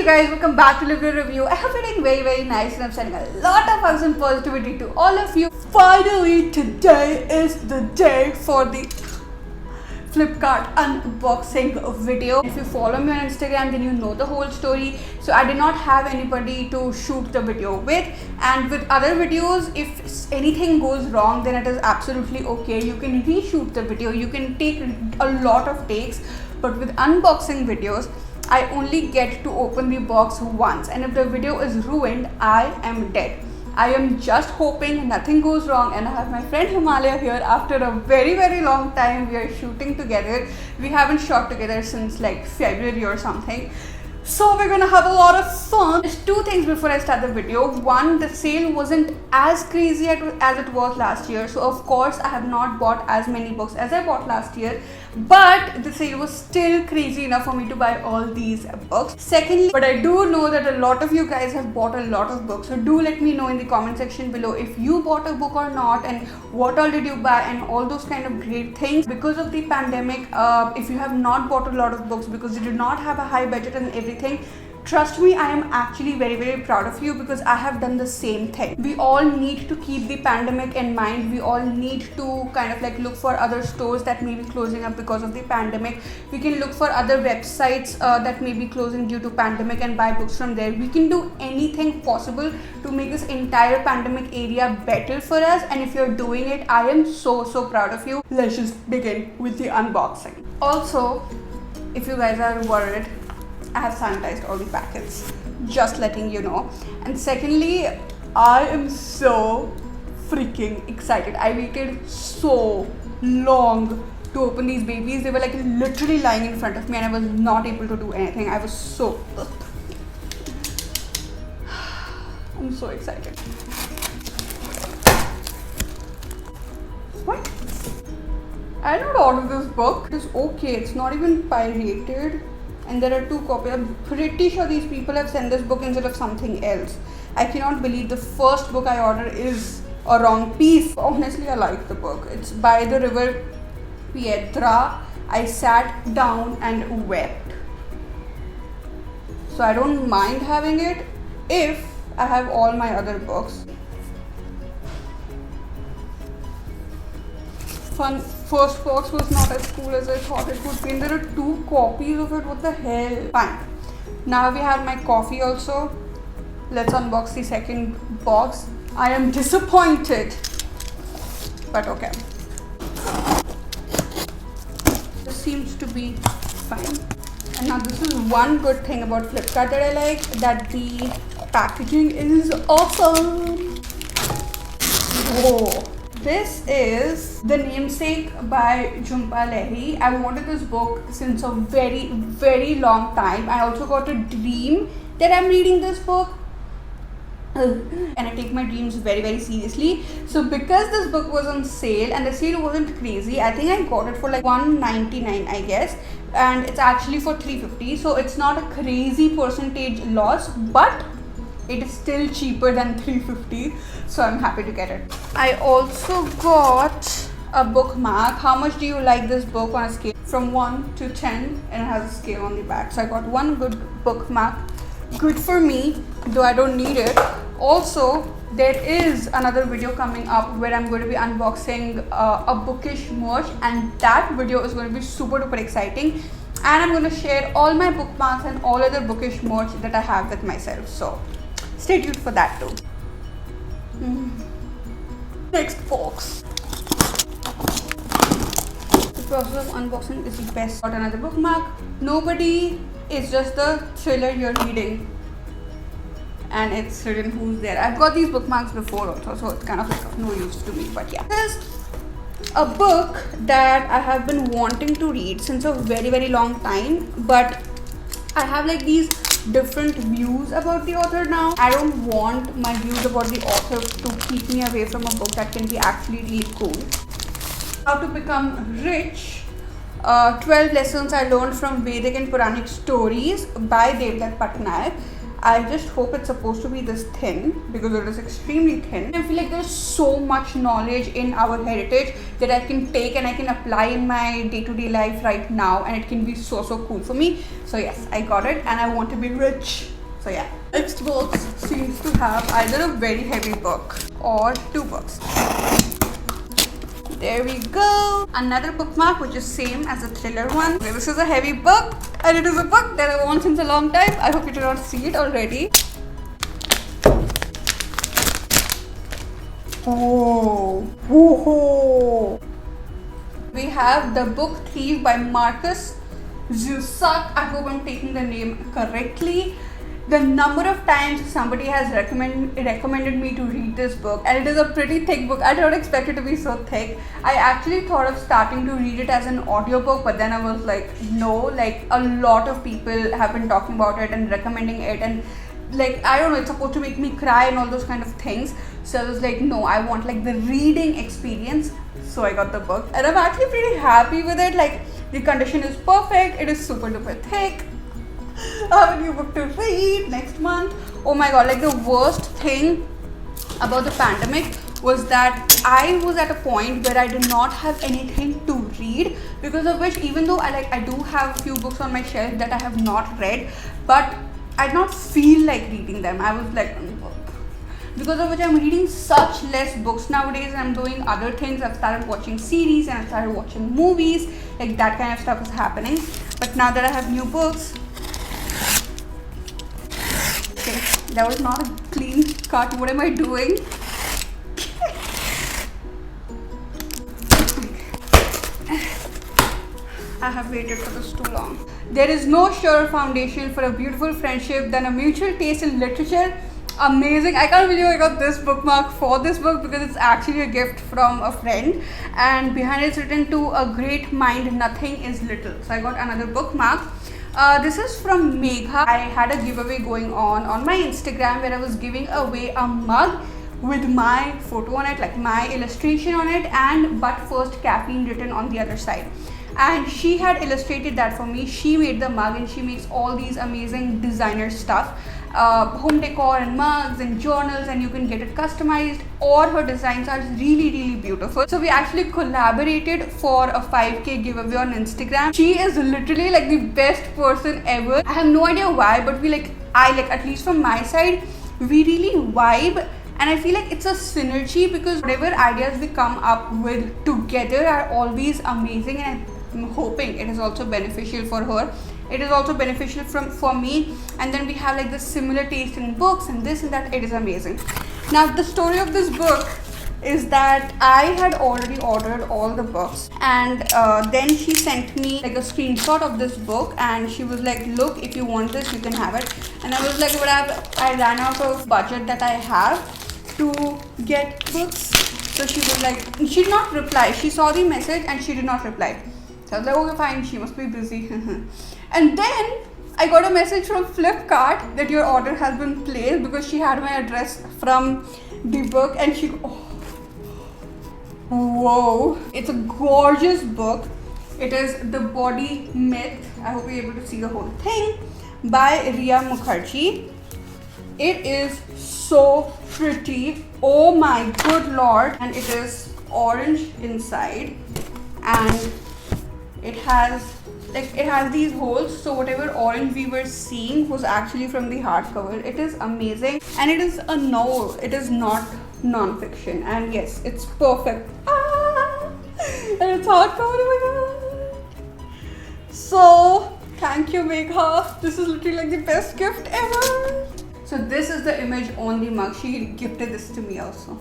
guys, welcome back to Live Review. I hope you're doing very nice and I'm sending a lot of hugs and positivity to all of you. Finally, today is the day for the Flipkart unboxing video. If you follow me on Instagram, then you know the whole story. So I did not have anybody to shoot the video with, and with other videos, if anything goes wrong, then it is absolutely okay. You can reshoot the video, you can take a lot of takes, but with unboxing videos, I only get to open the box once, and if the video is ruined, I am dead. I am just hoping nothing goes wrong, and I have my friend Himalaya here after a very long time. We are shooting together. We haven't shot together since like February or something. So we're gonna have a lot of fun. There's two things before I start the video. One, the sale wasn't as crazy as it was last year. So of course I have not bought as many books as I bought last year. But the sale was still crazy enough for me to buy all these books. Secondly, but I do know that a lot of you guys have bought a lot of books. So do let me know in the comment section below if you bought a book or not, and what all did you buy, and all those kind of great things. Because of the pandemic, if you have not bought a lot of books because you did not have a high budget and everything, trust me, I am actually very proud of you, because I have done the same thing. We all need to keep the pandemic in mind. We all need to kind of like look for other stores that may be closing up because of the pandemic. We can look for other websites that may be closing due to pandemic and buy books from there. We can do anything possible to make this entire pandemic area better for us, and if you're doing it, I am so proud of you. Let's just begin with the unboxing. Also, if you guys are worried, I have sanitized all the packets, just letting you know. And secondly, I am so freaking excited. I waited so long to open these babies. They were like literally lying in front of me and I was not able to do anything. I was so... I'm so excited. What? I did not order this book. It's okay. It's not even pirated. And there are two copies. I'm pretty sure these people have sent this book instead of something else. I cannot believe the first book I ordered is a wrong piece. Honestly, I like the book. It's by the river Pietra. I sat down and wept. So I don't mind having it if I have all my other books. Fun. First box was not as cool as I thought it would be, and there are two copies of it. What the hell? Fine. Now we have my coffee also. Let's unbox the second box. I am disappointed, but okay. This seems to be fine. And now this is one good thing about Flipkart that I like, that the packaging is awesome. Whoa. This is The Namesake by Jhumpa Lahiri. I wanted this book since a very long time. I also got a dream that I'm reading this book. And I take my dreams very seriously. So because this book was on sale and the sale wasn't crazy, I think I got it for like $199, I guess. And it's actually for $350. So it's not a crazy percentage loss, but it is still cheaper than $350, so I'm happy to get it. I also got a bookmark. How much do you like this book on a scale from 1 to 10? And it has a scale on the back. So I got one good bookmark. Good for me, though I don't need it. Also, there is another video coming up where I'm going to be unboxing a bookish merch, and that video is going to be super duper exciting. And I'm going to share all my bookmarks and all other bookish merch that I have with myself. So stay tuned for that too. Next box. The process of unboxing is the best. Got another bookmark. Nobody is just the thriller you're reading. And it's written who's there. I've got these bookmarks before also, so it's kind of like of no use to me. But yeah. This is a book that I have been wanting to read since a very long time. But I have like these different views about the author now. I don't want my views about the author to keep me away from a book that can be actually really cool. How to Become Rich, 12 Lessons I Learned from Vedic and Puranic Stories by Devdutt Pattanaik. I just hope it's supposed to be this thin, because it is extremely thin. I feel like there's so much knowledge in our heritage that I can take and I can apply in my day-to-day life right now, and it can be so cool for me. So yes, I got it, and I want to be rich. So yeah, next box seems to have either a very heavy book or 2 books. There we go. Another bookmark which is same as the thriller one. This is a heavy book and it is a book that I want since a long time. I hope you did not see it already. Oh, whoa. We have The Book Thief by Markus Zusak. I hope I'm taking the name correctly. The number of times somebody has recommended me to read this book, and it is a pretty thick book. I don't expect it to be so thick. I actually thought of starting to read it as an audiobook, but then I was like, no, like a lot of people have been talking about it and recommending it, and like, I don't know, it's supposed to make me cry and all those kind of things. So I was like, no, I want like the reading experience. So I got the book and I'm actually pretty happy with it. Like, the condition is perfect. It is super duper thick. I have a new book to read next month. Oh my god, like the worst thing about the pandemic was that I was at a point where I did not have anything to read, because of which, even though I do have a few books on my shelf that I have not read, but I did not feel like reading them. I was like, because of which I'm reading such less books nowadays, and I'm doing other things. I've started watching series and I've started watching movies, like that kind of stuff is happening. But now that I have new books, okay, that was not a clean cut. What am I doing? I have waited for this too long. There is no surer foundation for a beautiful friendship than a mutual taste in literature. Amazing. I can't believe I got this bookmark for this book, because it's actually a gift from a friend, and behind it's written, to a great mind nothing is little. So I got another bookmark. This is from Megha. I had a giveaway going on my Instagram where I was giving away a mug with my photo on it, like my illustration on it, and but first caffeine written on the other side. And she had illustrated that for me. She made the mug, and she makes all these amazing designer stuff, home decor and mugs and journals, and you can get it customized. All her designs are really beautiful. So we actually collaborated for a 5k giveaway on Instagram. She is literally like the best person ever. I have no idea why, but I at least from my side, we really vibe. And I feel like it's a synergy, because whatever ideas we come up with together are always amazing, and I'm hoping it is also beneficial for her. It is also beneficial for me, and then we have like the similar taste in books and this and that. It is amazing. Now the story of this book is that I had already ordered all the books, and then she sent me like a screenshot of this book, and she was like, look, if you want this you can have it. And I was like, but I ran out of budget that I have to get books. So she was like, she did not reply. She saw the message and she did not reply. So I was like, okay fine, she must be busy. And then I got a message from Flipkart that your order has been placed, because she had my address from the book, and she, whoa, it's a gorgeous book. It is The Body Myth. I hope you're able to see the whole thing, by Riya Mukherjee. It is so pretty. Oh my good lord. And it is orange inside, and it has these holes, so whatever orange we were seeing was actually from the hardcover. It is amazing, and it is a novel. It is not non-fiction, and yes, it's perfect. And it's hardcover. Oh my god. So thank you, Megha. This is literally like the best gift ever. So this is the image on the mug. She gifted this to me also.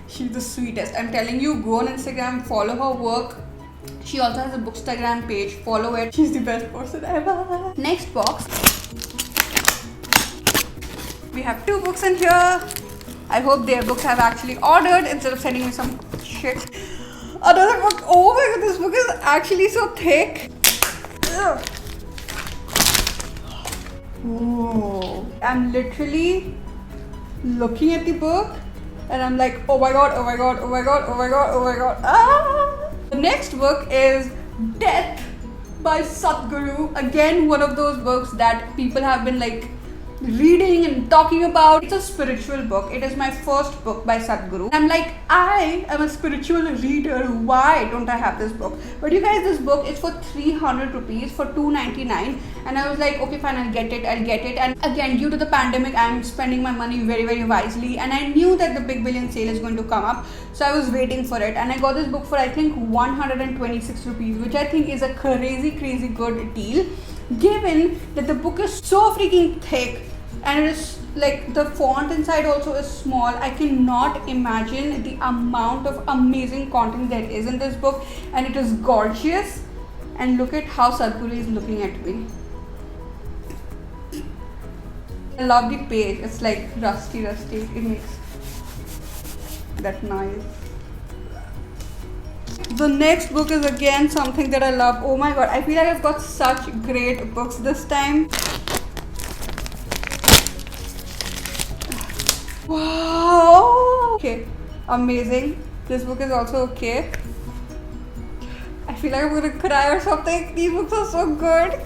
She's the sweetest. I'm telling you, go on Instagram, follow her work. She also has a Bookstagram page. Follow it. She's the best person ever. Next box. We have 2 books in here. I hope their books have actually ordered instead of sending me some shit. Another book. Oh my god, this book is actually so thick. Ugh. Whoa. I'm literally looking at the book and I'm like, oh my god, oh my god, oh my god, oh my god, oh my god. Ah! The next book is Death by Sadhguru. Again, one of those books that people have been like reading and talking about. It's a spiritual book. It is my first book by Sadhguru. I'm like, I am a spiritual reader. Why don't I have this book? But you guys, this book is for 300 rupees for 299, and I was like, okay, fine, I'll get it. And again, due to the pandemic, I'm spending my money very, very wisely, and I knew that the Big Billion Sale is going to come up, so I was waiting for it, and I got this book for I think 126 rupees, which I think is a crazy good deal, given that the book is so freaking thick, and it is like the font inside also is small. I cannot imagine the amount of amazing content there is in this book, and it is gorgeous. And look at how Sadhguru is looking at me. I love the page. It's like rusty. It makes that noise. The next book is again something that I love. Oh my god, I feel like I've got such great books this time. Wow. Okay, amazing. This book is also okay. I feel like I'm gonna cry or something. These books are so good.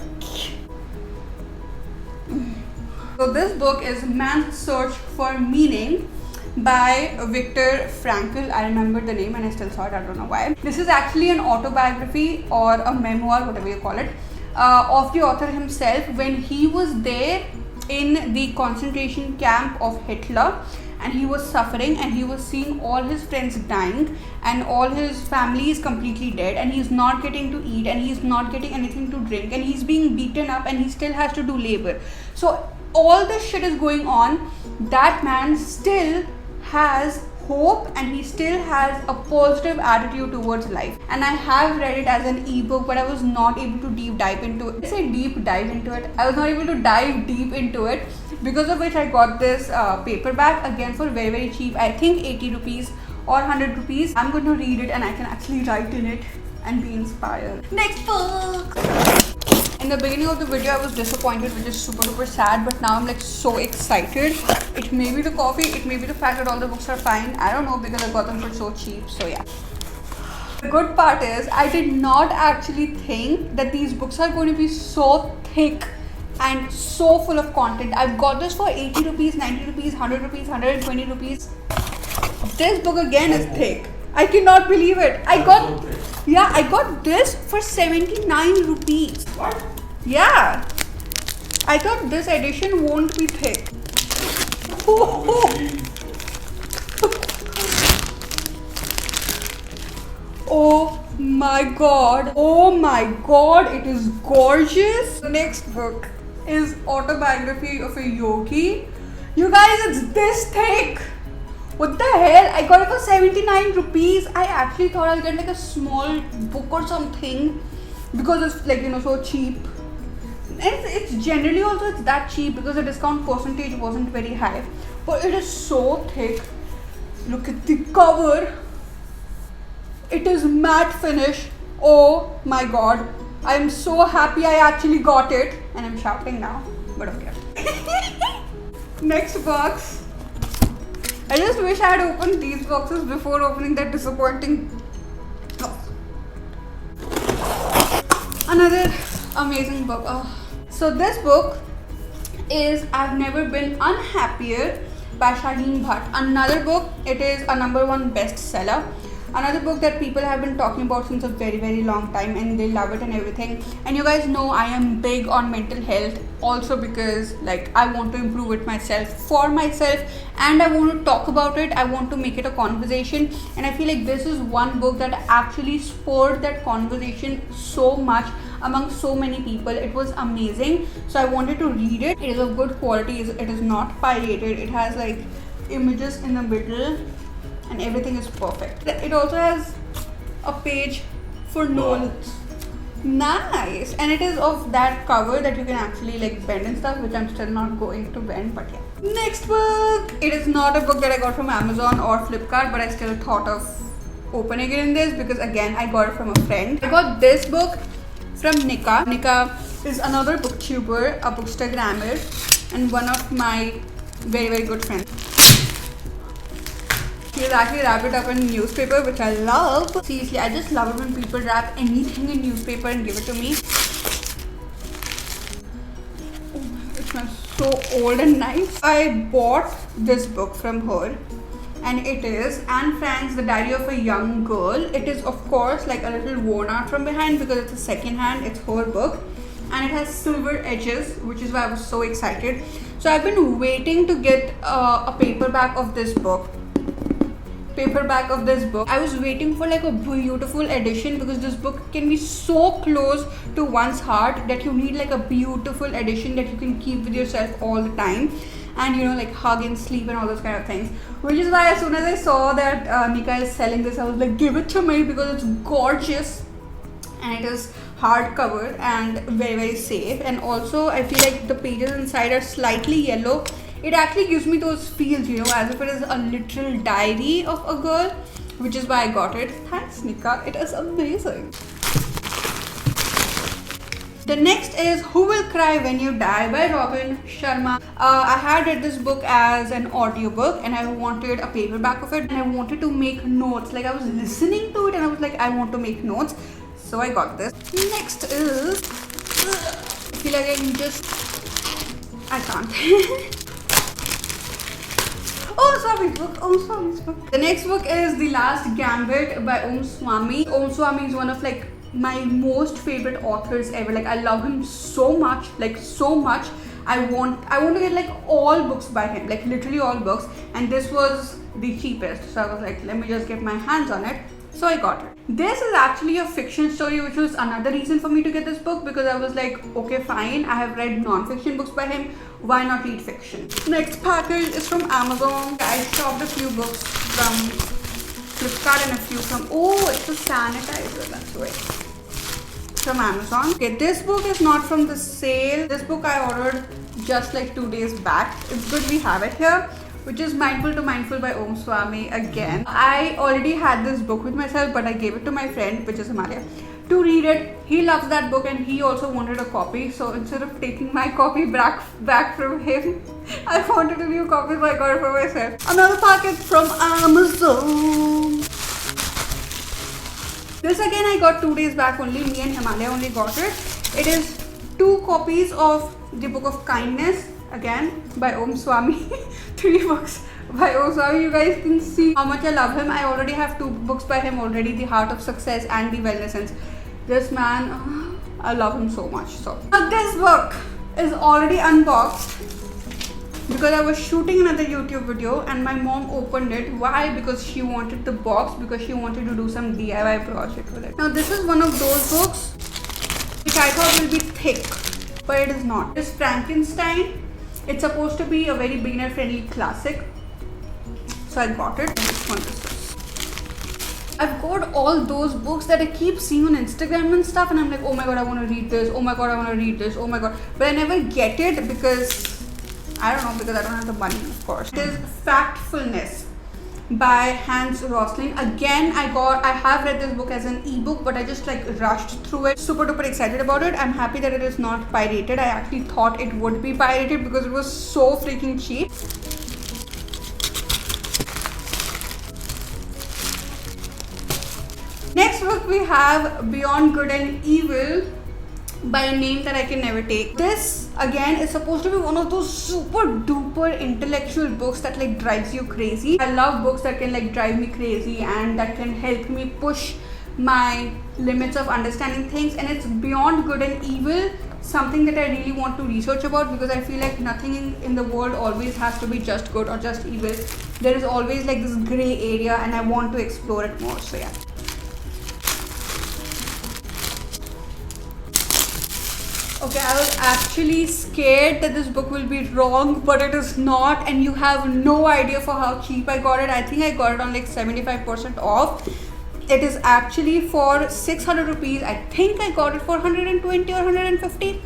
So this book is Man's Search for Meaning by Viktor Frankl. I remember the name and I still saw it, I don't know why. This is actually an autobiography or a memoir, whatever you call it, of the author himself when he was there in the concentration camp of Hitler, and he was suffering and he was seeing all his friends dying and all his family is completely dead, and he's not getting to eat and he's not getting anything to drink, and he's being beaten up and he still has to do labor. So all this shit is going on. That man still has hope and he still has a positive attitude towards life, and I have read it as an ebook, but I was not able to deep dive into it. I was not able to dive deep into it, because of which I got this paperback again for very, very cheap. I think 80 rupees or 100 rupees. I'm going to read it and I can actually write in it and be inspired. Next book! In the beginning of the video, I was disappointed, which is super duper sad, but now I'm like so excited. It may be the coffee, it may be the fact that all the books are fine. I don't know, because I got them for so cheap, so yeah. The good part is, I did not actually think that these books are going to be so thick and so full of content. I've got this for 80 rupees, 90 rupees, 100 rupees, 120 rupees. This book again is thick. I cannot believe it. I got this for 79 rupees. What? Yeah. I thought this edition won't be thick. Oh my god. Oh my god. It is gorgeous. The next book is Autobiography of a Yogi. You guys, it's this thick. What the hell? I got it for 79 rupees. I actually thought I'll get like a small book or something, because it's like, you know, so cheap. And it's generally also it's that cheap because the discount percentage wasn't very high. But it is so thick. Look at the cover. It is matte finish. Oh my god. I am so happy I actually got it. And I'm shouting now, but okay. Next box. I just wish I had opened these boxes before opening that disappointing. Another amazing book. So this book is I've Never Been Unhappier by Shaheen Bhatt. Another book, it is a #1 bestseller. Another book that people have been talking about since a very, very long time, and they love it and everything. And you guys know I am big on mental health, also because like I want to improve it myself, for myself, and I want to talk about it. I want to make it a conversation, and I feel like this is one book that actually spurred that conversation so much among so many people. It was amazing, so I wanted to read it. It is of good quality. It is not pirated. It has like images in the middle and everything is perfect. It also has a page for notes. Nice. And it is of that cover that you can actually like bend and stuff, which I'm still not going to bend, but yeah. Next book. It is not a book that I got from Amazon or Flipkart, but I still thought of opening it in this because again I got it from a friend. I got this book from Nika. Nika is another booktuber, a bookstagrammer, and one of my very, very good friends. She has actually wrapped it up in newspaper, which I love. Seriously, I just love it when people wrap anything in newspaper and give it to me. Oh, it's smells so old and nice. I bought this book from her, and it is Anne Frank's The Diary of a Young Girl. It is of course like a little worn out from behind because it's a second hand, it's her book, and it has silver edges, which is why I was so excited. So I've been waiting to get a paperback of this book. I was waiting for like a beautiful edition because this book can be so close to one's heart that you need like a beautiful edition that you can keep with yourself all the time, and you know, like hug and sleep and all those kind of things. Which is why as soon as I saw that Nika is selling this, I was like, give it to me, because it's gorgeous and it is hardcover and very, very safe. And also I feel like the pages inside are slightly yellow. It actually gives me those feels, you know, as if it is a literal diary of a girl, which is why I got it. Thanks, Nika. It is amazing. The next is Who Will Cry When You Die by Robin Sharma. I had read this book as an audiobook and I wanted a paperback of it, and I wanted to make notes. Like I was listening to it and I was like, I want to make notes. So I got this. Next is, I feel like I can't. Swami's book. The next book is The Last Gambit by Om Swami. Om Swami is one of like my most favorite authors ever. Like I love him so much, like so much. I want to get like all books by him, like literally all books, and this was the cheapest, so I was like, let me just get my hands on it. So I got it. This is actually a fiction story, which was another reason for me to get this book, because I was like, okay fine, I have read non-fiction books by him, why not read fiction? Next package is from Amazon. I shopped a few books from Flipkart and a few from, oh, it's a sanitizer, that's right, from Amazon. Okay, this book is not from the sale. This book I ordered just like 2 days back. It's good we have it here, which is Mindful to Mindful by Om Swami again. I already had this book with myself, but I gave it to my friend, which is Himalaya, to read it. He loves that book and he also wanted a copy. So instead of taking my copy back from him, I wanted a new copy, so I got it for myself. Another packet from Amazon. This again I got 2 days back only. Me and Himalaya only got it. It is 2 copies of the Book of Kindness, again by Om Swami. 3 books by Om Swami. You guys can see how much I love him. I already have 2 books by him already, The Heart of Success and The Wellness Sense. This man, I love him so much. So now this book is already unboxed because I was shooting another YouTube video and my mom opened it. Why? Because she wanted the box, because she wanted to do some DIY project with it. Now this is one of those books which I thought will be thick, but it is not. It's Frankenstein. It's supposed to be a very beginner friendly classic, so I got it. This one is this. I've got all those books that I keep seeing on Instagram and stuff, and I'm like, oh my god, I want to read this, oh my god, I want to read this, oh my god, but I never get it because I don't know, because I don't have the money, of course. It is Factfulness by Hans Rosling. Again, I have read this book as an ebook, but I just like rushed through it. Super duper excited about it. I'm happy that it is not pirated. I actually thought it would be pirated because it was so freaking cheap. Next book we have Beyond Good and Evil by a name that I can never take. This again is supposed to be one of those super duper intellectual books that like drives you crazy. I love books that can like drive me crazy and that can help me push my limits of understanding things, and it's Beyond Good and Evil, something that I really want to research about, because I feel like nothing in the world always has to be just good or just evil. There is always like this gray area and I want to explore it more. So yeah. Okay, I was actually scared that this book will be wrong, but it is not, and you have no idea for how cheap I got it. I think I got it on like 75% off. It is actually for 600 rupees. I think I got it for 120 or 150.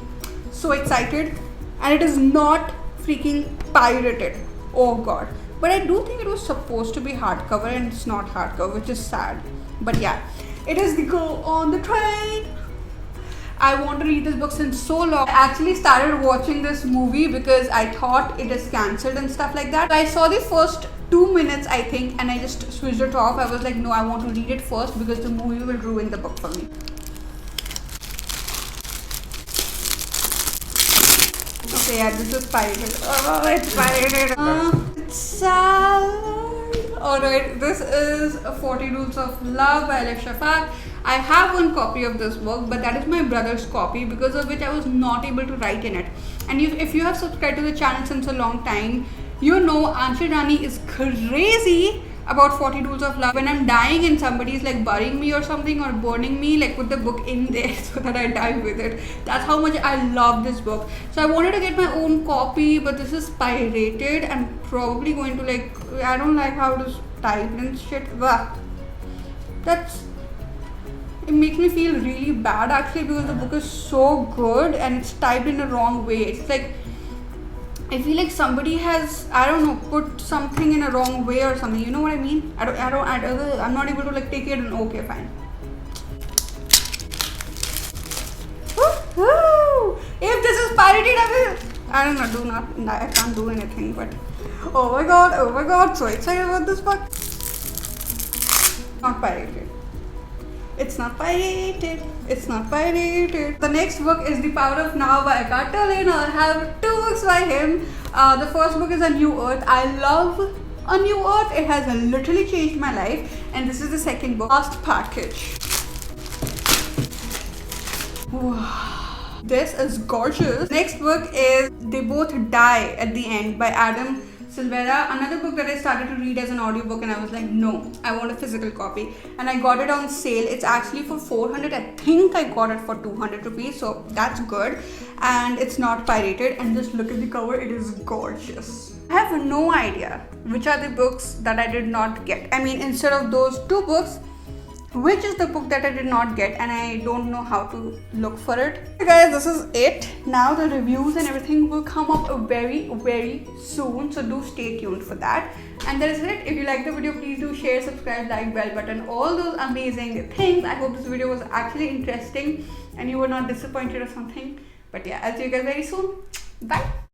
So excited. And it is not freaking pirated. Oh god. But I do think it was supposed to be hardcover and it's not hardcover, which is sad. But yeah, it is The Girl on the Train. I want to read this book since so long. I actually started watching this movie because I thought it is cancelled and stuff like that. I saw the first 2 minutes, I think, and I just switched it off. I was like, no, I want to read it first because the movie will ruin the book for me. Okay, yeah, this is pirated. Oh, it's pirated. It's sad. Alright, this is 40 Rules of Love by Alif Shafak. I have one copy of this book, but that is my brother's copy, because of which I was not able to write in it. And if you have subscribed to the channel since a long time, you know Anshul Rani is crazy about 40 Rules of Love. When I'm dying and somebody's like burying me or something, or burning me, like put the book in there so that I die with it. That's how much I love this book. So I wanted to get my own copy, but this is pirated. I'm probably going to like, I don't like how it is typed and shit. Bah. It makes me feel really bad actually, because the book is so good and it's typed in the wrong way. It's like, I feel like somebody has, I don't know, put something in a wrong way or something. You know what I mean? I'm not able to like take it and okay, fine. Woo-hoo! If this is pirated, I can't do anything, but oh my god, so excited about this book. Not pirated. It's not pirated. It's not pirated. The next book is The Power of Now by Eckhart Tolle. I have 2 books by him. The first book is A New Earth. I love A New Earth. It has literally changed my life. And this is the second book, Last Package. Wow. This is gorgeous. Next book is They Both Die at the End by Adam Silvera, another book that I started to read as an audiobook, and I was like, no, I want a physical copy. And I got it on sale. It's actually for 400. I think I got it for 200 rupees, so that's good. And it's not pirated. And just look at the cover, it is gorgeous. I have no idea which are the books that I did not get. I mean, instead of those 2 books, which is the book that I did not get, and I don't know how to look for it. Okay guys, this is it. Now the reviews and everything will come up very, very soon, so do stay tuned for that. And that is it. If you like the video, please do share, subscribe, like, bell button, all those amazing things. I hope this video was actually interesting and you were not disappointed or something. But yeah, I'll see you guys very soon. Bye.